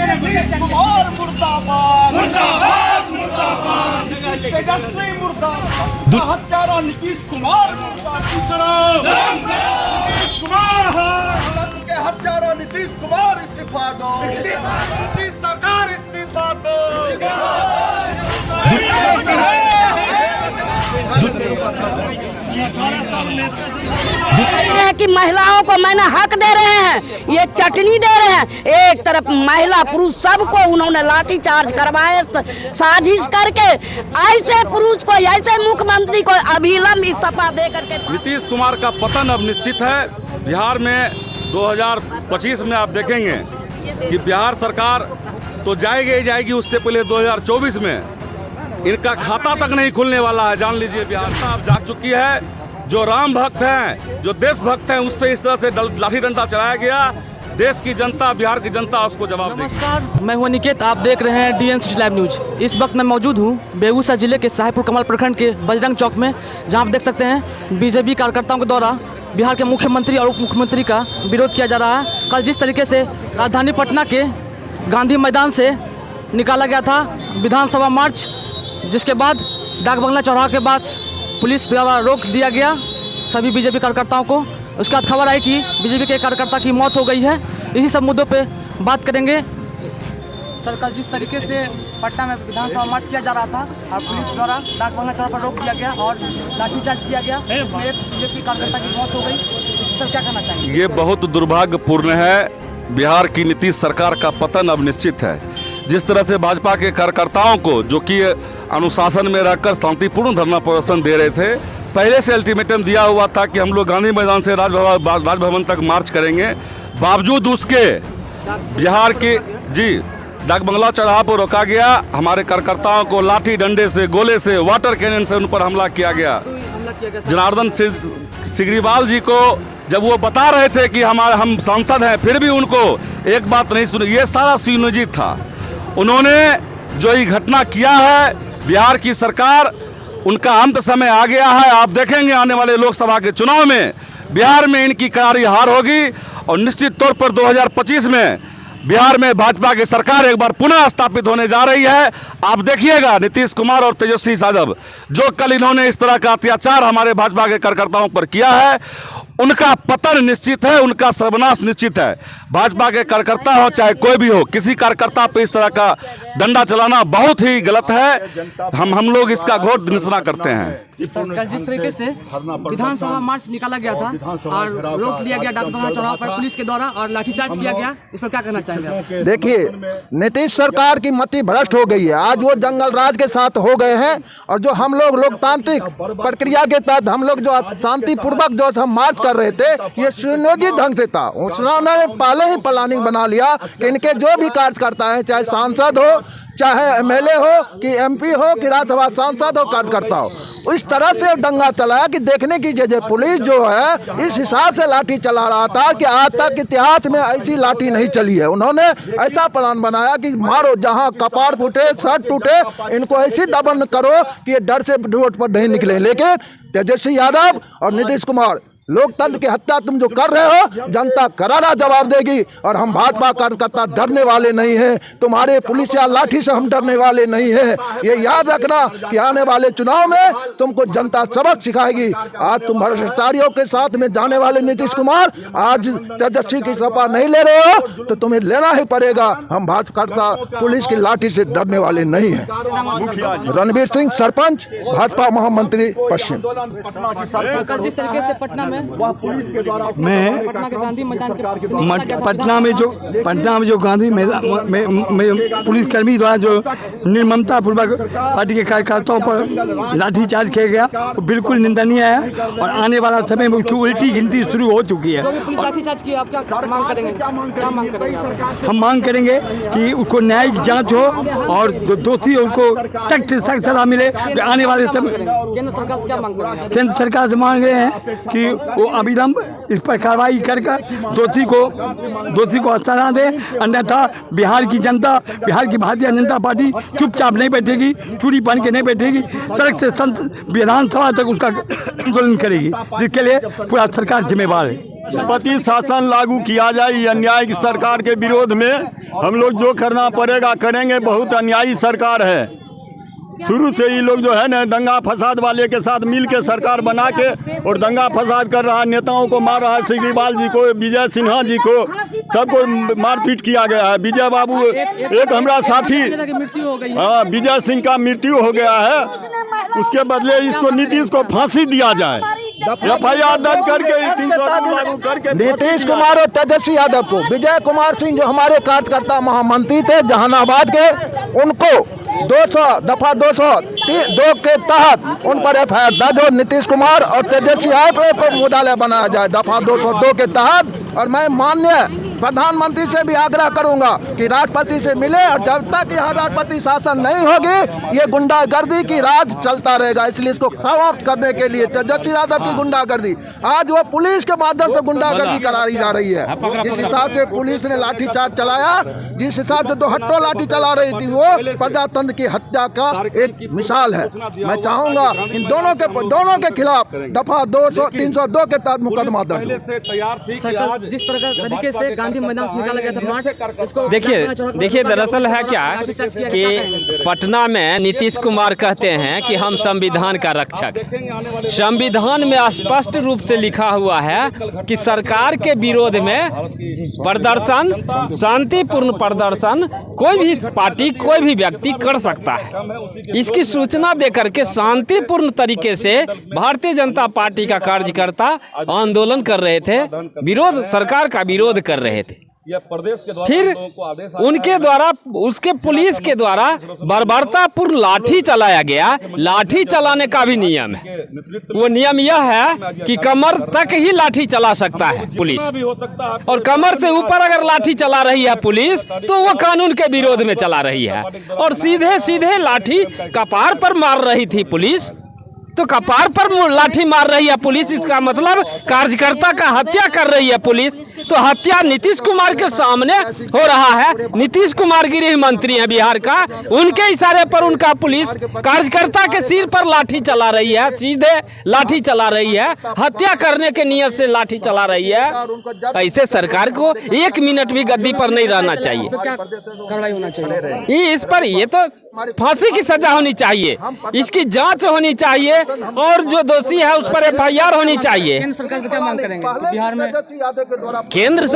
कुमार मुर्दाबाद मुर्दाबाद मुर्दाबाद तेजस्वी मुर्दाबाद हत्यारा नीतीश कुमार मुर्दाबाद नीतीश कुमार के हत्यारा नीतीश कुमार इस्तीफा दो नीतीश सरकार इस्तीफा दो है कि महिलाओं को मैंने हक दे रहे हैं, ये चटनी दे रहे हैं। एक तरफ महिला पुरुष सबको उन्होंने लाठीचार्ज करवाए साजिश करके, ऐसे पुरुष को ऐसे मुख्यमंत्री को अभिलंब इस्तीफा दे करके। नीतीश कुमार का पतन अब निश्चित है। बिहार में 2025 में आप देखेंगे कि बिहार सरकार तो जाएगी ही जाएगी, उससे पहले 2024 में इनका खाता तक नहीं खुलने वाला है। जान लीजिए बिहार साहब जाग चुकी है। जो राम भक्त हैं, जो देशभक्त हैं, उस पर इस तरह से लाठी डंडा चलाया गया, देश की जनता, बिहार की जनता उसको जवाब देगी। नमस्कार, मैं हूं निकेत, आप देख रहे हैं DN सिटी लाइव न्यूज। इस वक्त मैं मौजूद हूं बेगूसराय जिले के साहेबपुर कमाल प्रखंड के बजरंग चौक में, जहां आप देख सकते हैं बीजेपी कार्यकर्ताओं के द्वारा बिहार के मुख्यमंत्री और उप मुख्यमंत्री का विरोध किया जा रहा है। कल जिस तरीके से राजधानी पटना के गांधी मैदान से निकाला गया था विधानसभा मार्च, जिसके बाद डाक बंगला चौराहा के बाद पुलिस द्वारा रोक दिया गया सभी बीजेपी कार्यकर्ताओं को। उसके बाद खबर आई कि बीजेपी के कार्यकर्ता की मौत हो गई है। इसी सब मुद्दों पे बात करेंगे। सर, कल जिस तरीके से पटना में विधानसभा मार्च किया जा रहा था और पुलिस द्वारा डाक बंगला चौराहा पर रोक दिया गया और लाठीचार्ज किया गया, इसमें एक बीजेपी कार्यकर्ता की मौत हो गई, इस पर क्या कहना चाहिए? ये बहुत दुर्भाग्यपूर्ण है। बिहार की नीतीश सरकार का पतन अब निश्चित है। जिस तरह से भाजपा के कार्यकर्ताओं को, जो कि अनुशासन में रहकर शांतिपूर्ण धरना प्रदर्शन दे रहे थे, पहले से अल्टीमेटम दिया हुआ था कि हम लोग गांधी मैदान से राजभवन तक मार्च करेंगे, बावजूद उसके बिहार के डाक बंगला चौराहा पर रोका गया। हमारे कार्यकर्ताओं को लाठी डंडे से, गोले से, वाटर कैनन से उन पर हमला किया गया। जनार्दन सिग्रीवाल जी को जब वो बता रहे थे कि हम सांसद हैं, फिर भी उनको एक बात नहीं सुनी। ये सारा सुनियोजित था। उन्होंने जो ये घटना किया है, बिहार की सरकार, उनका अंत समय आ गया है। आप देखेंगे आने वाले लोकसभा के चुनाव में बिहार में इनकी करारी हार होगी और निश्चित तौर पर 2025 में बिहार में भाजपा की सरकार एक बार पुनः स्थापित होने जा रही है। आप देखिएगा नीतीश कुमार और तेजस्वी यादव, जो कल इन्होंने इस तरह का अत्याचार हमारे भाजपा के कार्यकर्ताओं पर किया है, उनका पतन निश्चित है, उनका सर्वनाश निश्चित है। भाजपा के कार्यकर्ता हो चाहे कोई भी हो, किसी कार्यकर्ता पर इस तरह का डंडा चलाना बहुत ही गलत है। हम लोग इसका घोर निंदा करते हैं। कल जिस तरीके से विधानसभा मार्च निकाला गया था और रोक दिया गया डाक बंगला चौराहा पर पुलिस के द्वारा और लाठीचार्ज किया गया, इस पर क्या कहना चाहेंगे? देखिए, नीतीश सरकार की मति भ्रष्ट हो गई है। आज वो जंगल राज के साथ हो गए हैं और जो हम लोग लोकतांत्रिक प्रक्रिया के तहत हम लोग जो शांतिपूर्वक जो हम मार्च कर रहे थे, ये सुनियोजित ढंग से था। उन्होंने पहले ही प्लानिंग बना लिया कि इनके जो भी कार्यकर्ता है, चाहे सांसद हो, चाहे MLA हो कि MP हो कि राज्यसभा सांसद हो, कार्यकर्ता हो, इस तरह से दंगा चलाया कि देखने की जगह पुलिस जो है इस हिसाब से लाठी चला रहा था कि आज तक इतिहास में ऐसी लाठी नहीं चली है। उन्होंने ऐसा प्लान बनाया कि मारो, जहां कपाड़ फूटे, सर टूटे, इनको ऐसी दमन करो कि ये डर से रोड पर नहीं निकले। लेकिन तेजस्वी यादव और नीतीश कुमार, लोकतंत्र की हत्या तुम जो कर रहे हो, जनता करारा जवाब देगी। और हम भाजपा कार्यकर्ता डरने वाले नहीं हैं, तुम्हारे पुलिस या लाठी से हम डरने वाले नहीं हैं। ये याद रखना कि आने वाले चुनाव में तुमको जनता सबक सिखाएगी। आज तुम भ्रष्टाचारियों के साथ में जाने वाले नीतीश कुमार, आज तेजस्वी की सपा नहीं ले रहे हो तो तुम्हें लेना ही पड़ेगा। हम भाजपा पुलिस की लाठी से डरने वाले नहीं हैं। रणवीर सिंह, सरपंच, भाजपा महामंत्री पश्चिम। जिस तरीके से पटना मैं पटना के गांधी मैदान के पटना में जो गांधी मैदान में पुलिसकर्मी द्वारा जो निर्ममता पूर्वक पार्टी के कार्यकर्ताओं पर लाठीचार्ज किया गया, वो बिल्कुल निंदनीय है और आने वाला समय में उसकी उल्टी गिनती शुरू हो चुकी है। हम मांग करेंगे कि उसको न्यायिक जांच हो और जो दोषी है उसको सख्त सजा मिले। आने वाले समय केंद्र सरकार से क्या मांग करेंगे? केंद्र सरकार से मांग रहे हैं कि वो अविलंब इस पर कार्रवाई कर दोषी को सजा दे, अन्यथा बिहार की जनता, बिहार की भारतीय जनता पार्टी चुपचाप नहीं बैठेगी, चूड़ी पहन के नहीं बैठेगी, सड़क से विधानसभा तक उसका आंदोलन करेगी, जिसके लिए पूरा सरकार जिम्मेवार है। राष्ट्रपति शासन लागू किया जाए। ये अन्याय की सरकार के विरोध में हम लोग जो करना पड़ेगा करेंगे। बहुत अन्यायी सरकार है। शुरू से ही लोग जो है ना दंगा फसाद वाले के साथ मिल के सरकार बना के और दंगा फसाद कर रहा है। नेताओं को मार रहा है। सिग्रीवाल जी को, विजय सिन्हा जी को, सबको मारपीट किया गया है। विजय बाबू एक हमारा साथी, हाँ, विजय सिंह का मृत्यु हो गया है। उसके बदले इसको नीतीश को फांसी दिया जाए। FIR दर्ज करके नीतीश कुमार और तेजस्वी यादव को, विजय कुमार सिंह जो हमारे कार्यकर्ता महामंत्री थे जहानाबाद के, उनको 200 दफा 202 के तहत उन पर FIR दर्ज हो। नीतीश कुमार और तेजस्वी यादव को मुद्दालय बनाया जाए दफा 202 के तहत। और मैं माननीय प्रधानमंत्री से भी आग्रह करूंगा कि राष्ट्रपति से मिले, और जब तक यहाँ राष्ट्रपति शासन नहीं होगी ये गुंडागर्दी की राज चलता रहेगा। इसलिए इसको समाप्त करने के लिए तेजस्वी यादव की गुंडागर्दी, आज वो पुलिस के माध्यम से गुंडागर्दी कराई जा रही है। जिस हिसाब से पुलिस ने लाठीचार्ज चलाया, जिस हिसाब से 2 लाठी चला रही थी, वो प्रजातंत्र की हत्या का एक मिसाल है। मैं चाहूंगा इन दोनों के खिलाफ दफा 302 के तहत मुकदमा दर्ज हो। जिस तरीके से गांधी मैदान से निकाला गया था मार्च, इसको देखिए दरअसल है क्या कि पटना में नीतीश कुमार कहते हैं कि हम संविधान का रक्षक। संविधान में स्पष्ट रूप से लिखा हुआ है कि सरकार के विरोध में प्रदर्शन, शांतिपूर्ण प्रदर्शन कोई भी पार्टी, कोई भी व्यक्ति कर सकता है। इसकी सूचना देकर के शांतिपूर्ण तरीके से भारतीय जनता पार्टी का कार्यकर्ता आंदोलन कर रहे थे, विरोध, सरकार का विरोध कर रहे थे। फिर उनके द्वारा, उसके पुलिस के द्वारा बर्बरतापूर्ण लाठी चलाया गया। लाठी चलाने का भी नियम है। वो नियम यह है कि कमर तक ही लाठी चला सकता है पुलिस, और कमर से ऊपर अगर लाठी चला रही है पुलिस तो वो कानून के विरोध में चला रही है। और सीधे सीधे लाठी कपार पर मार रही थी पुलिस, तो कपार पर लाठी मार रही है पुलिस, इसका मतलब कार्यकर्ता का हत्या कर रही है पुलिस। तो हत्या नीतीश कुमार के सामने हो रहा है। नीतीश कुमार गृह मंत्री हैं बिहार का, उनके इशारे पर उनका पुलिस कार्यकर्ता के सिर पर लाठी चला रही है, सीधे लाठी चला रही है, हत्या करने के नियत से लाठी चला रही है। ऐसे सरकार को 1 मिनट भी गद्दी पर नहीं रहना चाहिए। कार्रवाई होना चाहिए इस पर, ये तो फांसी की सजा होनी चाहिए, इसकी जांच होनी चाहिए, और जो दोषी है उस पर FIR होनी चाहिए। केंद्र सरकार से क्या मांग करेंगे बिहार में? केंद्र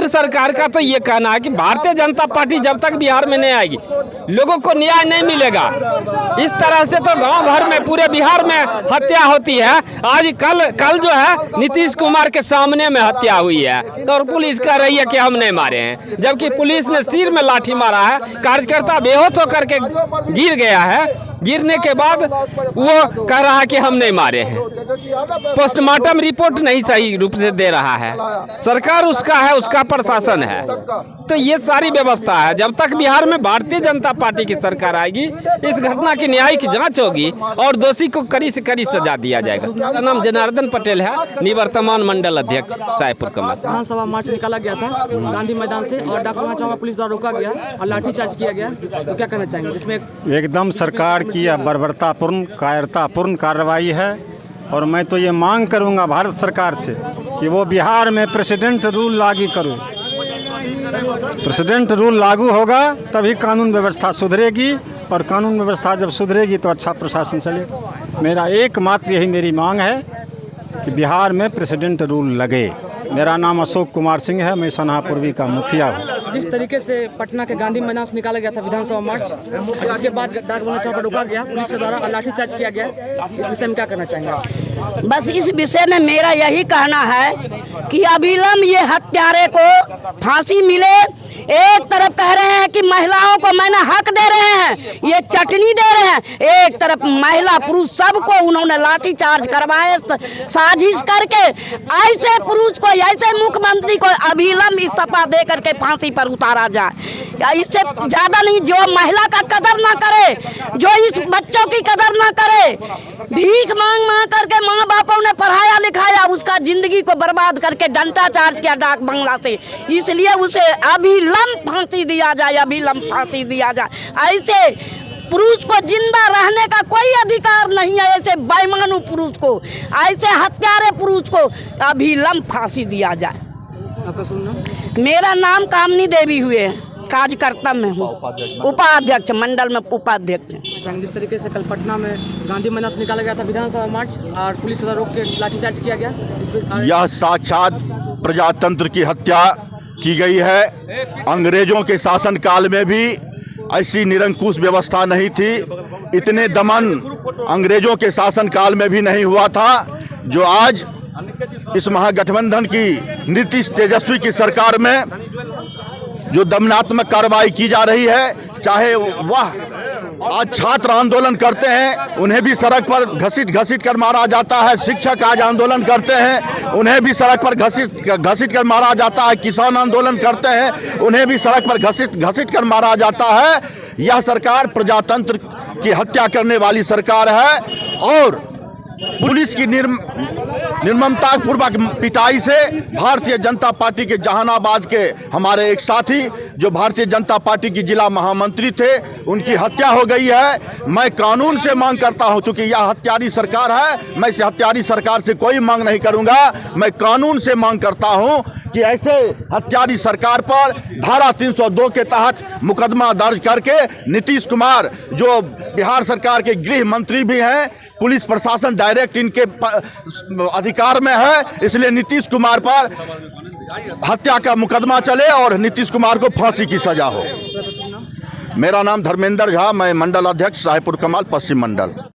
सरकार का तो ये कहना है कि भारतीय जनता पार्टी जब तक बिहार में नहीं आएगी लोगों को न्याय नहीं मिलेगा। इस तरह से तो गांव भर में, पूरे बिहार में हत्या होती है। आज कल जो है नीतीश कुमार के सामने में हत्या हुई है, तो और पुलिस कह रही है कि हम नहीं मारे हैं, जबकि पुलिस ने सिर में लाठी मारा है। कार्यकर्ता बेहोश होकर के गिर गया है, गिरने के बाद वो कह रहा है कि हम नहीं मारे हैं। पोस्टमार्टम रिपोर्ट नहीं सही रूप से दे रहा है। सरकार उसका है, उसका प्रशासन है, तो ये सारी व्यवस्था है। जब तक बिहार में भारतीय जनता पार्टी की सरकार आएगी, इस घटना की न्यायिक जांच होगी और दोषी को कड़ी से कड़ी सजा दिया जाएगा। मेरा नाम जनार्दन पटेल है, निवर्तमान मंडल अध्यक्ष साहेबपुर कमाल। विधानसभा मार्च निकाला गया था गांधी मैदान से, और डॉक्टर चौहान पुलिस द्वारा रोका गया और लाठीचार्ज किया गया, तो क्या कहना चाहेंगे? जिसमें एकदम सरकार की बर्बरतापूर्ण, कायरतापूर्ण कार्रवाई है। और मैं तो ये मांग करूंगा भारत सरकार से कि वो बिहार में प्रेसिडेंट रूल लागू करो। प्रेसिडेंट रूल लागू होगा तभी कानून व्यवस्था सुधरेगी, और कानून व्यवस्था जब सुधरेगी तो अच्छा प्रशासन चलेगा। मेरा एकमात्र यही मेरी मांग है कि बिहार में प्रेसिडेंट रूल लगे। मेरा नाम अशोक कुमार सिंह है, मैं सनहा पूर्वी का मुखिया हूँ। जिस तरीके से पटना के गांधी मैदान से निकाला गया था विधानसभा मार्च, जिसके बाद डाकबंगला चौक पर रोका गया, पुलिस के द्वारा लाठीचार्ज किया गया, इस विषय में क्या करना चाहेंगे? बस इस विषय में मेरा यही कहना है कि अविलंब ये हत्यारे को फांसी मिले। एक तरफ कह रहे हैं कि महिलाओं को मैंने हक दे रहे हैं, ये चटनी दे रहे हैं। एक तरफ महिला पुरुष सबको उन्होंने लाठीचार्ज करवाए साजिश करके। ऐसे पुरुष को, ऐसे मुख्यमंत्री को अविलंब इस्तीफा दे करके फांसी पर उतारा जाए। इससे ज्यादा नहीं। जो महिला का कदर ना करे, जो इस बच्चों की कदर ना करे, भीख मांग मांग करके माँ बापों ने पढ़ाया लिखाया, उसका जिंदगी को बर्बाद करके डंडा चार्ज किया डाक बंगला से, इसलिए उसे अविलंब फांसी दिया जाए, अविलंब फांसी दिया जाए। ऐसे पुरुष को जिंदा रहने का कोई अधिकार नहीं है। ऐसे बेईमानू पुरुष को, ऐसे हत्यारे पुरुष को अभिलंब फांसी दिया जाए। आपका सुनना? मेरा नाम कामनी देवी हुए, कार्यकर्ता में हूँ, उपाध्यक्ष मंडल में उपाध्यक्ष। जिस तरीके से कल पटना में गांधी मैदान से निकाला गया था विधानसभा मार्च और पुलिस द्वारा रोक के लाठीचार्ज किया गया, यह साक्षात प्रजातंत्र की हत्या की गई है। अंग्रेजों के शासनकाल में भी ऐसी निरंकुश व्यवस्था नहीं थी, इतने दमन अंग्रेजों के शासनकाल में भी नहीं हुआ था जो आज इस महागठबंधन की नीतीश तेजस्वी की सरकार में जो दमनात्मक कार्रवाई की जा रही है। चाहे वह आज छात्र आंदोलन करते हैं, उन्हें भी सड़क पर घसीट कर मारा जाता है। शिक्षक आज आंदोलन करते हैं, उन्हें भी सड़क पर घसीट कर मारा जाता है। किसान आंदोलन करते हैं, उन्हें भी सड़क पर घसीट कर मारा जाता है। यह सरकार प्रजातंत्र की हत्या करने वाली सरकार है और पुलिस की निर्ममता पूर्वक पिटाई से भारतीय जनता पार्टी के जहानाबाद के हमारे एक साथी जो भारतीय जनता पार्टी की जिला महामंत्री थे, उनकी हत्या हो गई है। मैं कानून से मांग करता हूं, चूंकि यह हत्यारी सरकार है, मैं इस हत्यारी सरकार से कोई मांग नहीं करूंगा। मैं कानून से मांग करता हूं कि ऐसे हत्यारी सरकार पर धारा 302 के तहत मुकदमा दर्ज करके नीतीश कुमार जो बिहार सरकार के गृह मंत्री भी हैं, पुलिस प्रशासन डायरेक्ट इनके अधिकार में है, इसलिए नीतीश कुमार पर हत्या का मुकदमा चले और नीतीश कुमार को फांसी की सजा हो। मेरा नाम धर्मेंद्र झा, मैं मंडल अध्यक्ष साहेबपुर कमाल पश्चिम मंडल।